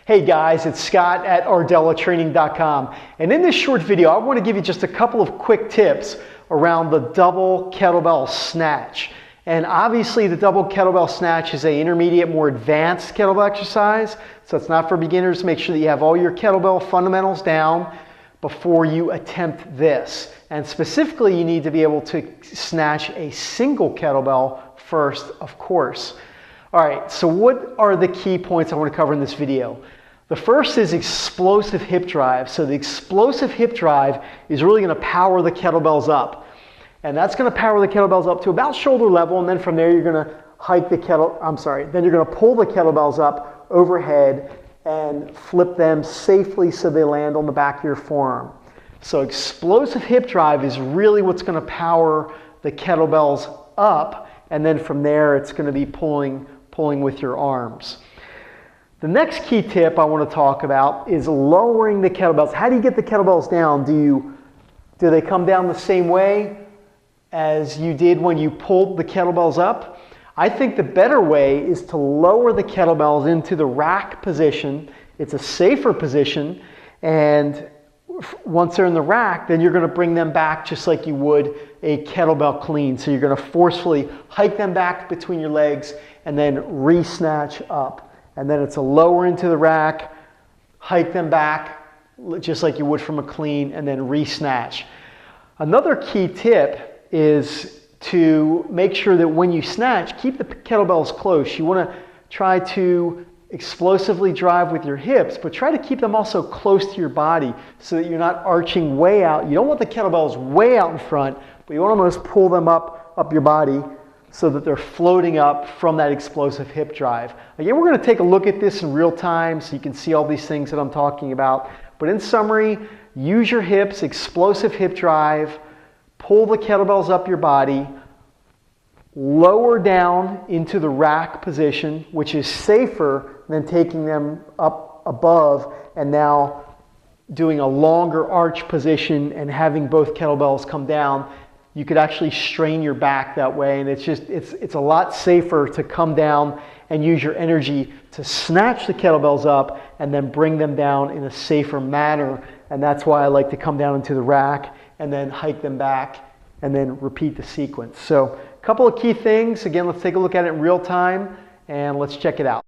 Hey guys, it's Scott at ardellatraining.com, and in this short video I want to give you just a couple of quick tips around the double kettlebell snatch. And obviously the double kettlebell snatch is an intermediate, more advanced kettlebell exercise, so it's not for beginners. Make sure that you have all your kettlebell fundamentals down before you attempt this. And specifically you need to be able to snatch a single kettlebell first, of course. All right, so what are the key points I want to cover in this video? The first is explosive hip drive. So the explosive hip drive is really going to power the kettlebells up. And that's going to power the kettlebells up to about shoulder level, and then from there you're going to then you're going to pull the kettlebells up overhead and flip them safely so they land on the back of your forearm. So explosive hip drive is really what's going to power the kettlebells up, and then from there it's going to be pulling with your arms. The next key tip I want to talk about is lowering the kettlebells. How do you get the kettlebells down? Do they come down the same way as you did when you pulled the kettlebells up? I think the better way is to lower the kettlebells into the rack position. It's a safer position, and once they're in the rack, then you're going to bring them back just like you would a kettlebell clean. So you're going to forcefully hike them back between your legs and then re-snatch up. And then it's a lower into the rack, hike them back just like you would from a clean, and then re-snatch. Another key tip is to make sure that when you snatch, keep the kettlebells close. You want to try to explosively drive with your hips, but try to keep them also close to your body so that you're not arching way out. You don't want the kettlebells way out in front, but you want to almost pull them up your body so that they're floating up from that explosive hip drive. Again, we're going to take a look at this in real time so you can see all these things that I'm talking about. But in summary, use your hips, explosive hip drive, pull the kettlebells up your body, lower down into the rack position, which is safer than taking them up above and now doing a longer arch position and having both kettlebells come down. You could actually strain your back that way, and it's a lot safer to come down and use your energy to snatch the kettlebells up and then bring them down in a safer manner. And that's why I like to come down into the rack and then hike them back and then repeat the sequence. So a couple of key things. Again, let's take a look at it in real time and let's check it out.